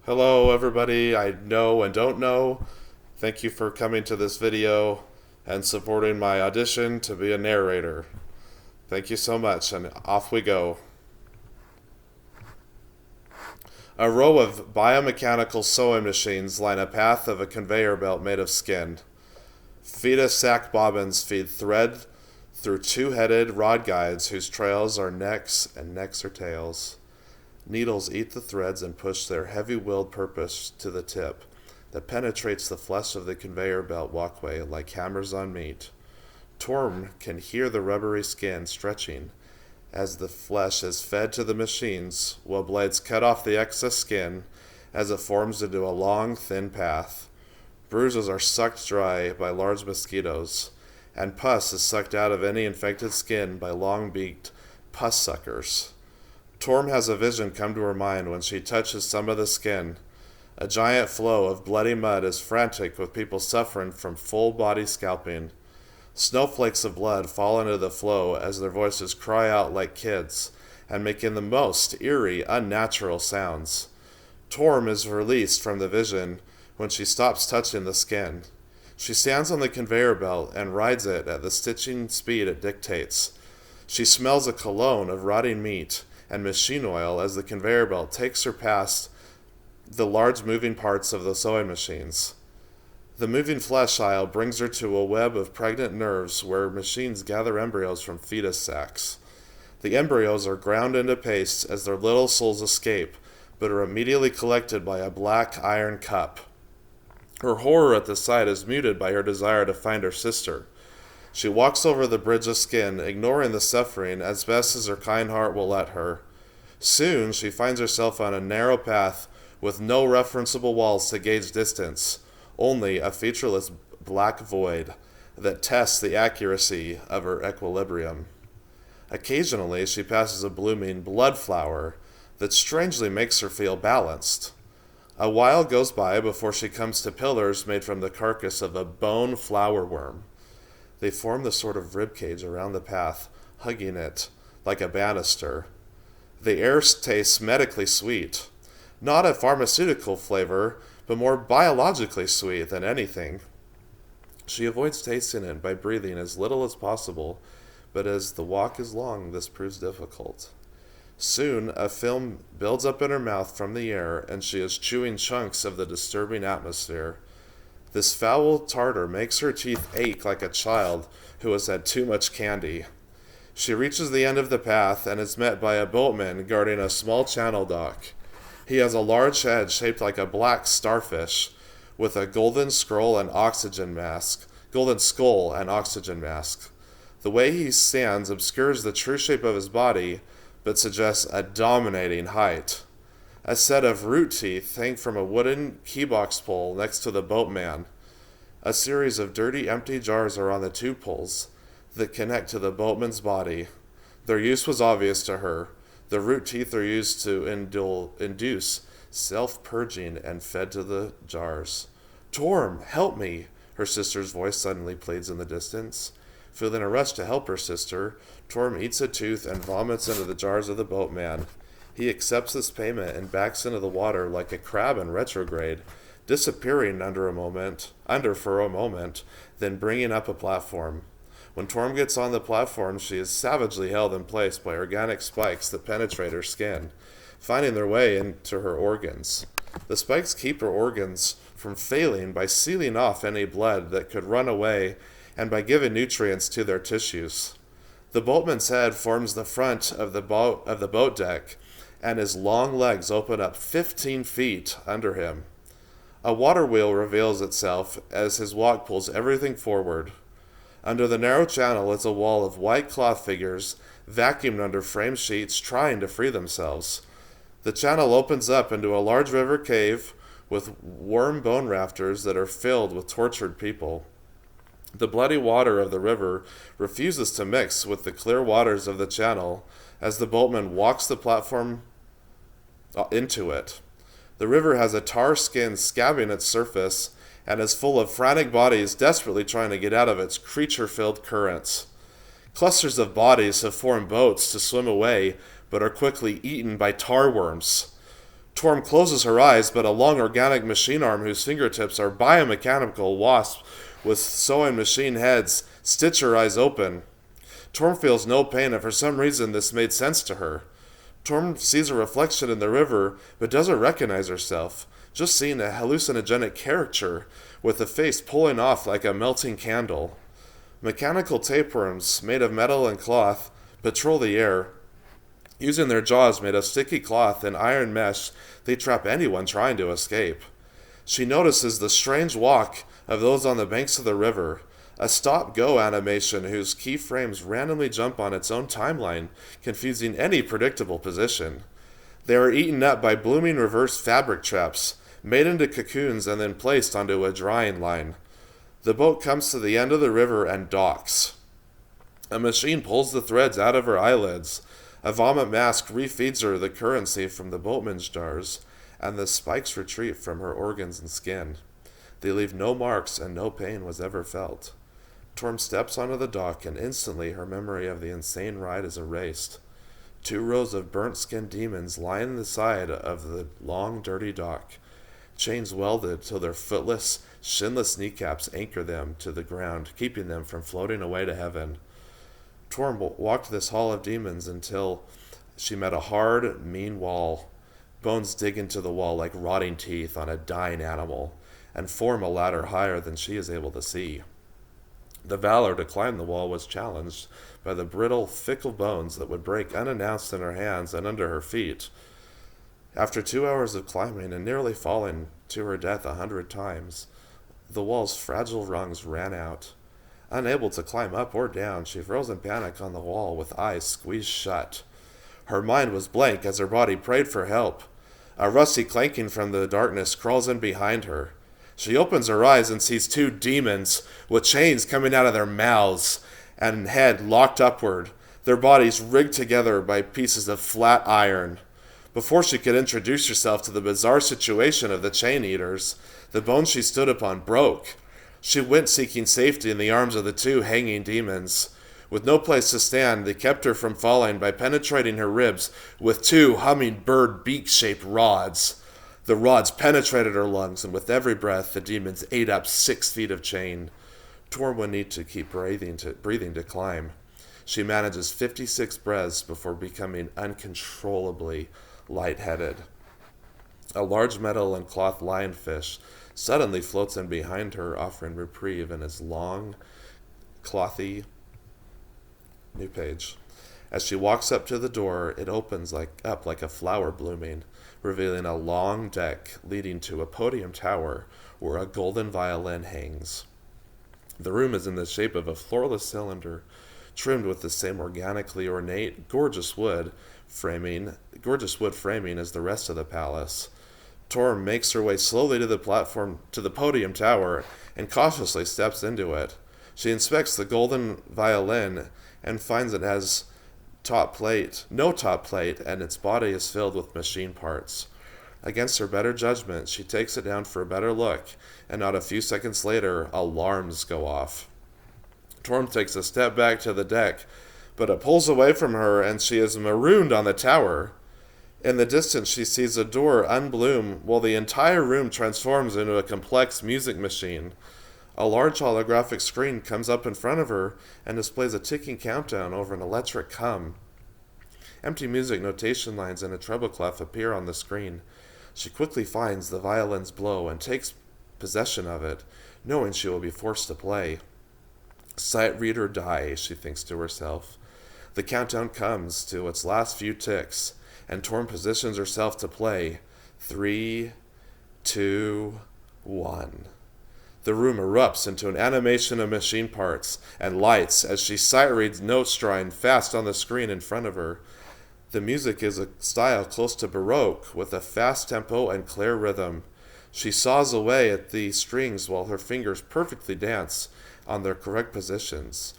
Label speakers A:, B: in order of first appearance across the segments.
A: Hello everybody I know and don't know. Thank you for coming to this video and supporting my audition to be a narrator. Thank you so much, and off we go. A row of biomechanical sewing machines line a path of a conveyor belt made of skin. Fetus sac bobbins feed thread through two-headed rod guides whose trails are necks and necks are tails. Needles eat the threads and push their heavy-willed purpose to the tip that penetrates the flesh of the conveyor belt walkway like hammers on meat. Torm can hear the rubbery skin stretching as the flesh is fed to the machines, while blades cut off the excess skin as it forms into a long, thin path. Bruises are sucked dry by large mosquitoes, and pus is sucked out of any infected skin by long-beaked pus suckers. Torm has a vision come to her mind when she touches some of the skin. A giant flow of bloody mud is frantic with people suffering from full-body scalping. Snowflakes of blood fall into the flow as their voices cry out like kids and making the most eerie, unnatural sounds. Torm is released from the vision when she stops touching the skin. She stands on the conveyor belt and rides it at the stitching speed it dictates. She smells a cologne of rotting meat and machine oil as the conveyor belt takes her past the large moving parts of the sewing machines. The moving flesh aisle brings her to a web of pregnant nerves where machines gather embryos from fetus sacs. The embryos are ground into paste as their little souls escape, but are immediately collected by a black iron cup. Her horror at the sight is muted by her desire to find her sister. She walks over the bridge of skin, ignoring the suffering as best as her kind heart will let her. Soon she finds herself on a narrow path with no referenceable walls to gauge distance, only a featureless black void that tests the accuracy of her equilibrium. Occasionally she passes a blooming blood flower that strangely makes her feel balanced. A while goes by before she comes to pillars made from the carcass of a bone flower worm. They form the sort of ribcage around the path, hugging it like a banister. The air tastes medically sweet, not a pharmaceutical flavor, but more biologically sweet than anything. She avoids tasting it by breathing as little as possible, but as the walk is long, this proves difficult. Soon, a film builds up in her mouth from the air, and she is chewing chunks of the disturbing atmosphere. This foul tartar makes her teeth ache like a child who has had too much candy. She reaches the end of the path and is met by a boatman guarding a small channel dock. He has a large head shaped like a black starfish with a golden skull and oxygen mask. The way he stands obscures the true shape of his body, but suggests a dominating height. A set of root teeth hang from a wooden keybox pole next to the boatman. A series of dirty, empty jars are on the two poles that connect to the boatman's body. Their use was obvious to her. The root teeth are used to induce self-purging and fed to the jars. "Torm, help me!" her sister's voice suddenly pleads in the distance. Feeling a rush to help her sister, Torm eats a tooth and vomits into the jars of the boatman. He accepts this payment and backs into the water like a crab in retrograde, disappearing under for a moment, then bringing up a platform. When Torm gets on the platform, she is savagely held in place by organic spikes that penetrate her skin, finding their way into her organs. The spikes keep her organs from failing by sealing off any blood that could run away and by giving nutrients to their tissues. The boatman's head forms the front of the boat deck, and his long legs open up 15 feet under him. A water wheel reveals itself as his walk pulls everything forward. Under the narrow channel is a wall of white cloth figures, vacuumed under frame sheets, trying to free themselves. The channel opens up into a large river cave with worm bone rafters that are filled with tortured people. The bloody water of the river refuses to mix with the clear waters of the channel as the boatman walks the platform into it. The river has a tar skin scabbing its surface and is full of frantic bodies desperately trying to get out of its creature-filled currents. Clusters of bodies have formed boats to swim away, but are quickly eaten by tar worms. Torm closes her eyes, but a long organic machine arm whose fingertips are biomechanical wasps with sewing machine heads stitch her eyes open. Torm feels no pain, and for some reason this made sense to her. Torm sees a reflection in the river, but doesn't recognize herself, just seeing a hallucinogenic caricature with a face pulling off like a melting candle. Mechanical tapeworms, made of metal and cloth, patrol the air. Using their jaws made of sticky cloth and iron mesh, they trap anyone trying to escape. She notices the strange walk of those on the banks of the river, a stop-go animation whose keyframes randomly jump on its own timeline, confusing any predictable position. They are eaten up by blooming reverse fabric traps, made into cocoons and then placed onto a drying line. The boat comes to the end of the river and docks. A machine pulls the threads out of her eyelids. A vomit mask refeeds her the currency from the boatman's jars, and the spikes retreat from her organs and skin. They leave no marks, and no pain was ever felt. Torm steps onto the dock, and instantly her memory of the insane ride is erased. 2 rows of burnt-skinned demons line the side of the long, dirty dock, chains welded till their footless, shinless kneecaps anchor them to the ground, keeping them from floating away to heaven. Torm walked this hall of demons until she met a hard, mean wall. Bones dig into the wall like rotting teeth on a dying animal, and form a ladder higher than she is able to see. The valor to climb the wall was challenged by the brittle, fickle bones that would break unannounced in her hands and under her feet. After 2 hours of climbing and nearly falling to her death 100 times, the wall's fragile rungs ran out. Unable to climb up or down, she froze in panic on the wall with eyes squeezed shut. Her mind was blank as her body prayed for help. A rusty clanking from the darkness crawls in behind her. She opens her eyes and sees 2 demons with chains coming out of their mouths and head locked upward, their bodies rigged together by pieces of flat iron. Before she could introduce herself to the bizarre situation of the chain eaters, the bone she stood upon broke. She went seeking safety in the arms of the 2 hanging demons. With no place to stand, they kept her from falling by penetrating her ribs with 2 hummingbird beak-shaped rods. The rods penetrated her lungs, and with every breath, the demons ate up 6 feet of chain. Torm would need to keep breathing to climb. She manages 56 breaths before becoming uncontrollably lightheaded. A large metal and cloth lionfish suddenly floats in behind her, offering reprieve in its long, clothy new page. As she walks up to the door, it opens up like a flower blooming, revealing a long deck leading to a podium tower where a golden violin hangs. The room is in the shape of a floorless cylinder, trimmed with the same organically ornate, gorgeous wood framing as the rest of the palace. Torm makes her way slowly to the platform, to the podium tower, and cautiously steps into it. She inspects the golden violin and finds it has no top plate, and its body is filled with machine parts. Against her better judgment, she takes it down for a better look, and not a few seconds later, alarms go off. Torm takes a step back to the deck, but it pulls away from her, and she is marooned on the tower. In the distance, she sees a door unbloom, while the entire room transforms into a complex music machine. A large holographic screen comes up in front of her and displays a ticking countdown over an electric hum. Empty music notation lines and a treble clef appear on the screen. She quickly finds the violin's blow and takes possession of it, knowing she will be forced to play. Sight read or die, she thinks to herself. The countdown comes to its last few ticks, and Torm positions herself to play. 3, 2, 1. The room erupts into an animation of machine parts and lights as she sight reads notes drawing fast on the screen in front of her. The music is a style close to Baroque, with a fast tempo and clear rhythm. She saws away at the strings while her fingers perfectly dance on their correct positions.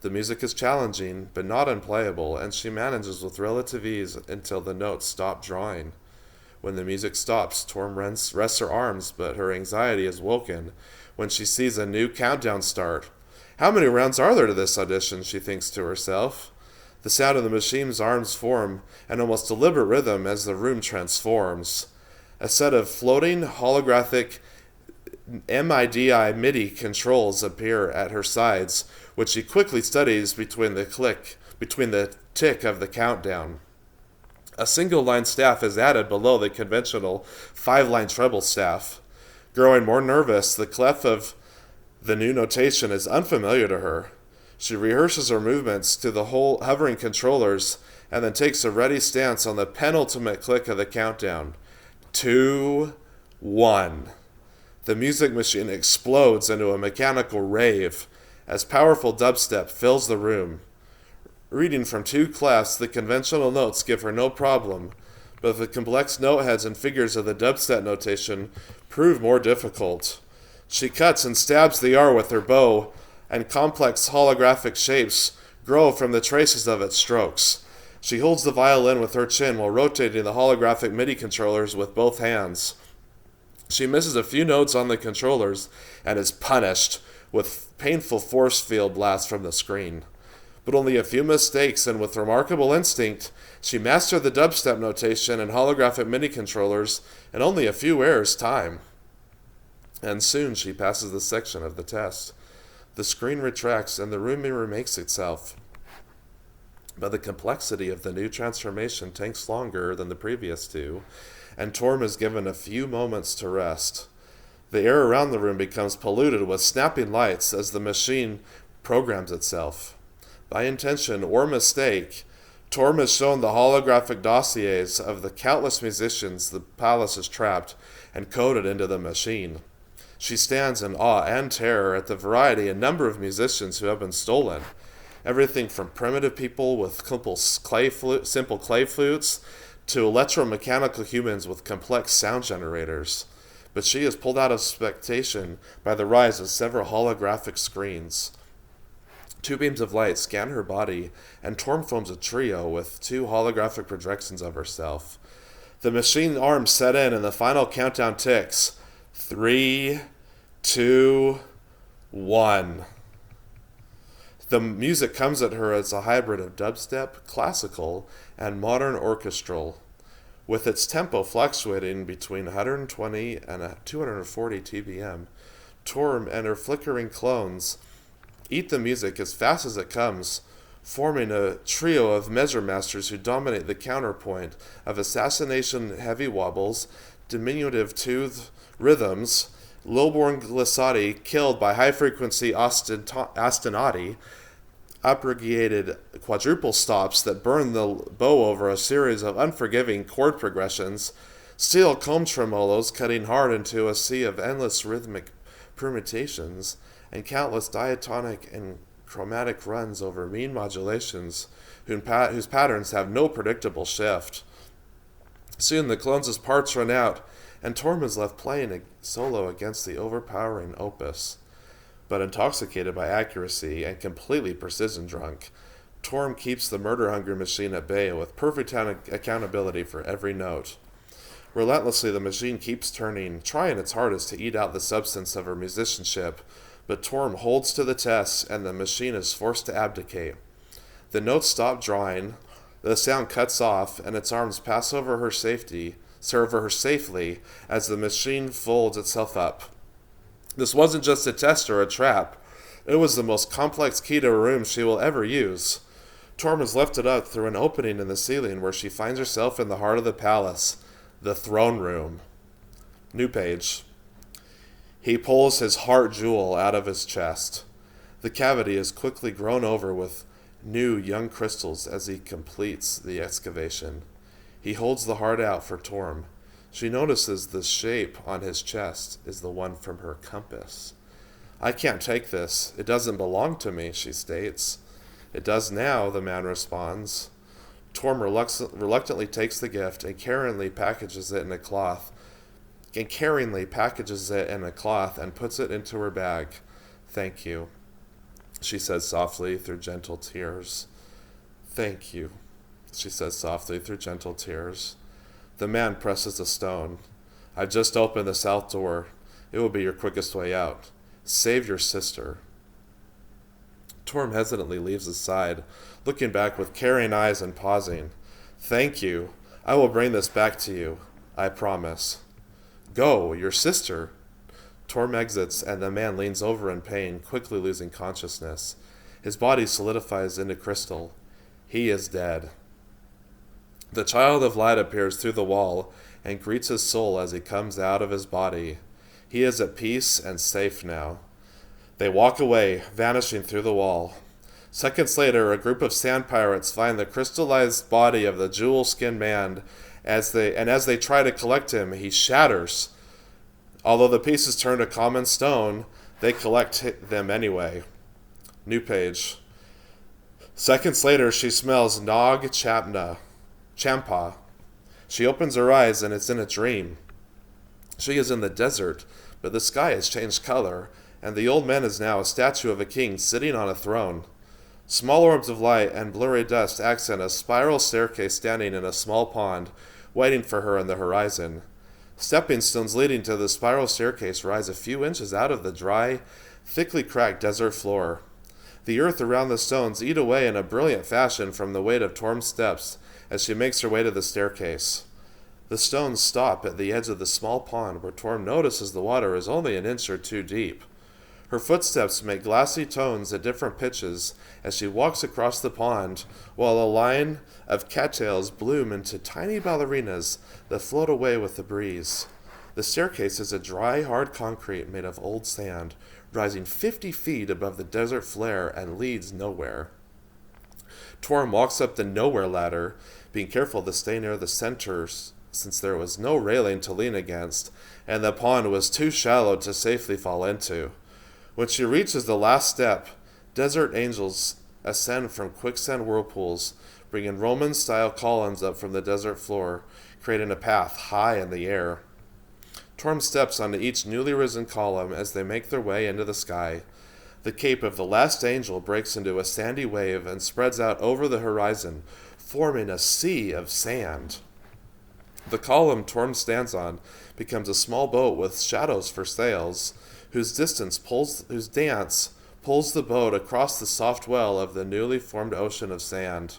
A: The music is challenging, but not unplayable, and she manages with relative ease until the notes stop drawing. When the music stops, Torm rests her arms, but her anxiety is woken when she sees a new countdown start. How many rounds are there to this audition, she thinks to herself. The sound of the machine's arms form an almost deliberate rhythm as the room transforms. A set of floating holographic MIDI controls appear at her sides, which she quickly studies between the tick of the countdown. A single-line staff is added below the conventional 5-line treble staff. Growing more nervous, the clef of the new notation is unfamiliar to her. She rehearses her movements to the hovering controllers and then takes a ready stance on the penultimate click of the countdown. 2, 1. The music machine explodes into a mechanical rave as powerful dubstep fills the room. Reading from 2 clefs, the conventional notes give her no problem, but the complex note heads and figures of the dubstep notation prove more difficult. She cuts and stabs the R with her bow, and complex holographic shapes grow from the traces of its strokes. She holds the violin with her chin while rotating the holographic MIDI controllers with both hands. She misses a few notes on the controllers and is punished with painful force field blasts from the screen. But only a few mistakes, and with remarkable instinct, she mastered the dubstep notation and holographic MIDI controllers in only a few errors' time. And soon she passes the section of the test. The screen retracts and the room remakes itself. But the complexity of the new transformation takes longer than the previous 2, and Torm is given a few moments to rest. The air around the room becomes polluted with snapping lights as the machine programs itself. By intention or mistake, Torm is shown the holographic dossiers of the countless musicians the palace has trapped and coded into the machine. She stands in awe and terror at the variety and number of musicians who have been stolen. Everything from primitive people with simple clay flutes to electromechanical humans with complex sound generators. But she is pulled out of expectation by the rise of several holographic screens. 2 beams of light scan her body, and Torm forms a trio with 2 holographic projections of herself. The machine arms set in, and the final countdown ticks. 3, 2, 1. The music comes at her as a hybrid of dubstep, classical, and modern orchestral, with its tempo fluctuating between 120 and 240 TBM. Torm and her flickering clones eat the music as fast as it comes, forming a trio of measure masters who dominate the counterpoint of assassination heavy wobbles, diminutive tooth rhythms, lowborn glissati killed by high-frequency ostinati, abrogated quadruple stops that burn the bow over a series of unforgiving chord progressions, steel comb tremolos cutting hard into a sea of endless rhythmic permutations, and countless diatonic and chromatic runs over mean modulations whose patterns have no predictable shift. Soon the clones' parts run out, and Torm is left playing a solo against the overpowering opus. But intoxicated by accuracy and completely precision-drunk, Torm keeps the murder-hungry machine at bay with perfect accountability for every note. Relentlessly, the machine keeps turning, trying its hardest to eat out the substance of her musicianship, but Torm holds to the test, and the machine is forced to abdicate. The notes stop drawing, the sound cuts off, and its arms pass over her safely as the machine folds itself up. This wasn't just a test or a trap. It was the most complex key to a room she will ever use. Torm is lifted up through an opening in the ceiling where she finds herself in the heart of the palace, the throne room. New page. He pulls his heart jewel out of his chest. The cavity is quickly grown over with new young crystals as he completes the excavation. He holds the heart out for Torm. She notices the shape on his chest is the one from her compass. "I can't take this. It doesn't belong to me," she states. "It does now," the man responds. Torm reluctantly takes the gift and caringly packages it in a cloth and puts it into her bag. "Thank you," she says softly through gentle tears. "Thank you," she says softly through gentle tears. The man presses a stone. "I've just opened the south door. It will be your quickest way out. Save your sister." Torm hesitantly leaves his side, looking back with caring eyes and pausing. "Thank you. I will bring this back to you. I promise." "Go, your sister." Torm exits, and the man leans over in pain, quickly losing consciousness. His body solidifies into crystal. He is dead. The child of light appears through the wall and greets his soul as he comes out of his body. He is at peace and safe now. They walk away, vanishing through the wall. Seconds later, a group of sand pirates find the crystallized body of the jewel-skinned man. As they try to collect him, he shatters. Although the pieces turn to common stone, they collect them anyway. New page. Seconds later, she smells Nog Champa. She opens her eyes, and it's in a dream. She is in the desert, but the sky has changed color, and the old man is now a statue of a king sitting on a throne. Small orbs of light and blurry dust accent a spiral staircase standing in a small pond, waiting for her on the horizon. Stepping stones leading to the spiral staircase rise a few inches out of the dry, thickly cracked desert floor. The earth around the stones eat away in a brilliant fashion from the weight of Torm's steps as she makes her way to the staircase. The stones stop at the edge of the small pond where Torm notices the water is only an inch or two deep. Her footsteps make glassy tones at different pitches as she walks across the pond, while a line of cattails bloom into tiny ballerinas that float away with the breeze. The staircase is a dry, hard concrete made of old sand, rising 50 feet above the desert flare and leads nowhere. Torm walks up the nowhere ladder, being careful to stay near the center since there was no railing to lean against, and the pond was too shallow to safely fall into. When she reaches the last step, desert angels ascend from quicksand whirlpools, bringing Roman-style columns up from the desert floor, creating a path high in the air. Torm steps onto each newly risen column as they make their way into the sky. The cape of the last angel breaks into a sandy wave and spreads out over the horizon, forming a sea of sand. The column Torm stands on becomes a small boat with shadows for sails, whose dance pulls the boat across the soft well of the newly formed ocean of sand.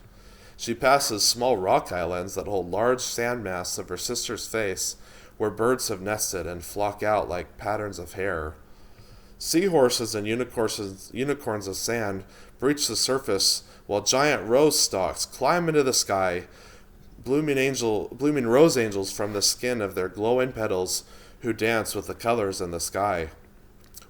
A: She passes small rock islands that hold large sand masks of her sister's face, where birds have nested and flock out like patterns of hair. Seahorses and unicorns of sand breach the surface, while giant rose stalks climb into the sky, blooming rose angels from the skin of their glowing petals, who dance with the colors in the sky.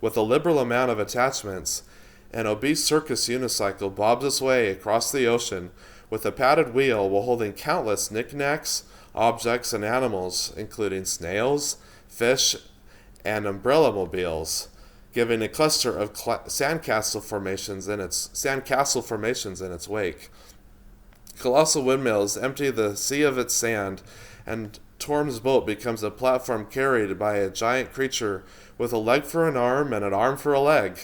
A: With a liberal amount of attachments, an obese circus unicycle bobs its way across the ocean with a padded wheel while holding countless knickknacks, objects, and animals, including snails, fish, and umbrella mobiles, giving a cluster of sandcastle formations in its wake. Colossal windmills empty the sea of its sand, and Torm's boat becomes a platform carried by a giant creature with a leg for an arm and an arm for a leg.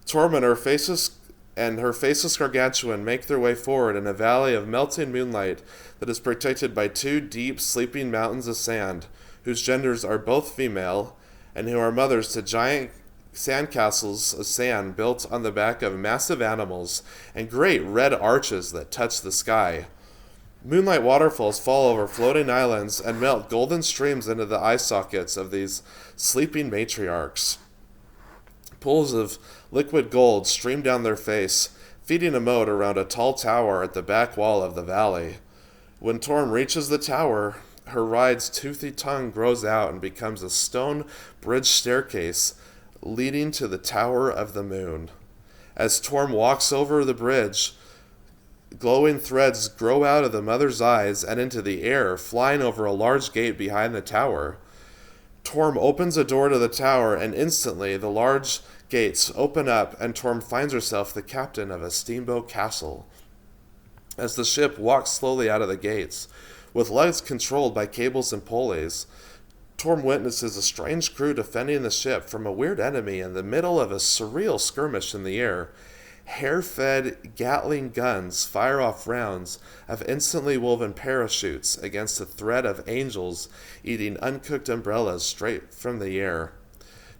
A: Torm and her faceless gargantuan make their way forward in a valley of melting moonlight that is protected by two deep, sleeping mountains of sand, whose genders are both female, and who are mothers to giant sandcastles of sand built on the back of massive animals and great red arches that touch the sky. Moonlight waterfalls fall over floating islands and melt golden streams into the eye sockets of these sleeping matriarchs. Pools of liquid gold stream down their face, feeding a moat around a tall tower at the back wall of the valley. When Torm reaches the tower, her ride's toothy tongue grows out and becomes a stone bridge staircase leading to the Tower of the Moon. As Torm walks over the bridge, glowing threads grow out of the mother's eyes and into the air, flying over a large gate behind the tower. Torm opens a door to the tower, and instantly the large gates open up, and Torm finds herself the captain of a steamboat castle. As the ship walks slowly out of the gates, with legs controlled by cables and pulleys, Torm witnesses a strange crew defending the ship from a weird enemy in the middle of a surreal skirmish in the air. Hair-fed Gatling guns fire off rounds of instantly woven parachutes against a thread of angels eating uncooked umbrellas straight from the air.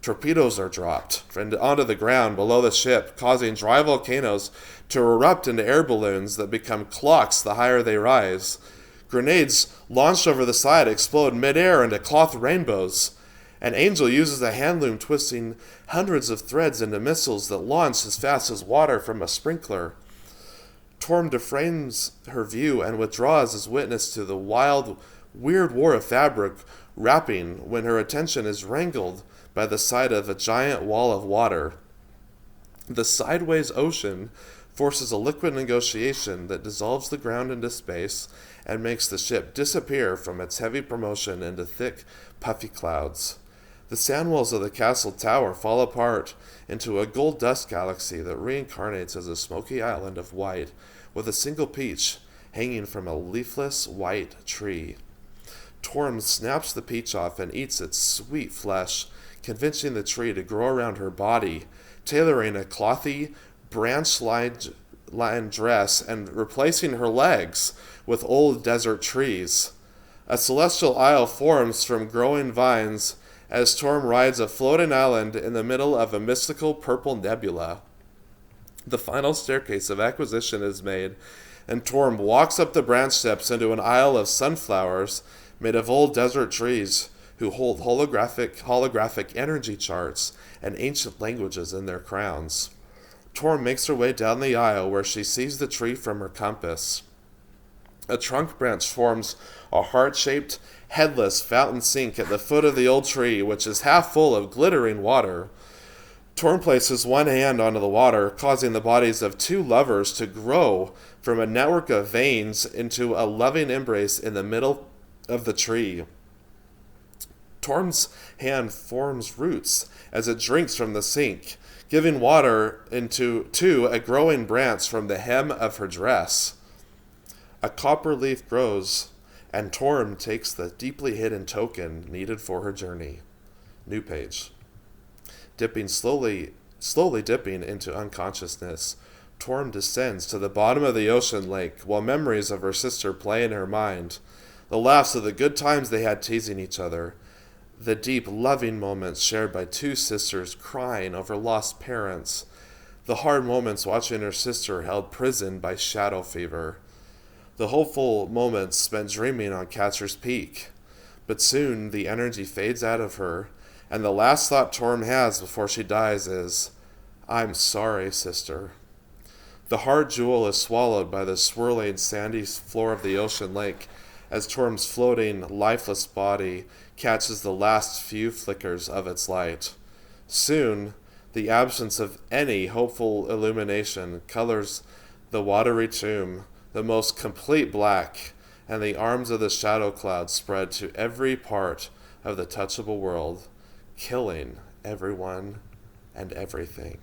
A: Torpedoes are dropped onto the ground below the ship, causing dry volcanoes to erupt into air balloons that become clocks the higher they rise. Grenades launched over the side explode midair into cloth rainbows. An angel uses a hand loom, twisting hundreds of threads into missiles that launch as fast as water from a sprinkler. Torm deframes her view and withdraws as witness to the wild, weird war of fabric wrapping when her attention is wrangled by the sight of a giant wall of water. The sideways ocean forces a liquid negotiation that dissolves the ground into space and makes the ship disappear from its heavy promotion into thick, puffy clouds. The sand walls of the castle tower fall apart into a gold dust galaxy that reincarnates as a smoky island of white, with a single peach hanging from a leafless white tree. Torm snaps the peach off and eats its sweet flesh, convincing the tree to grow around her body, tailoring a clothy, branch-lined dress and replacing her legs with old desert trees. A celestial isle forms from growing vines as Torm rides a floating island in the middle of a mystical purple nebula. The final staircase of acquisition is made, and Torm walks up the branch steps into an aisle of sunflowers made of old desert trees who hold holographic energy charts and ancient languages in their crowns. Torm makes her way down the aisle where she sees the tree from her compass. A trunk branch forms a heart-shaped, headless fountain sink at the foot of the old tree, which is half full of glittering water. Torm places one hand onto the water, causing the bodies of two lovers to grow from a network of veins into a loving embrace in the middle of the tree. Torm's hand forms roots as it drinks from the sink, giving water to a growing branch from the hem of her dress. A copper leaf grows, and Torm takes the deeply hidden token needed for her journey. New page. Slowly dipping into unconsciousness, Torm descends to the bottom of the ocean lake while memories of her sister play in her mind. The laughs of the good times they had teasing each other. The deep, loving moments shared by two sisters crying over lost parents. The hard moments watching her sister held prisoned by shadow fever. The hopeful moments spent dreaming on Catcher's Peak. But soon the energy fades out of her, and the last thought Torm has before she dies is, "I'm sorry, sister." The hard jewel is swallowed by the swirling, sandy floor of the ocean lake as Torm's floating, lifeless body catches the last few flickers of its light. Soon, the absence of any hopeful illumination colors the watery tomb, the most complete black, and the arms of the shadow cloud spread to every part of the touchable world, killing everyone and everything.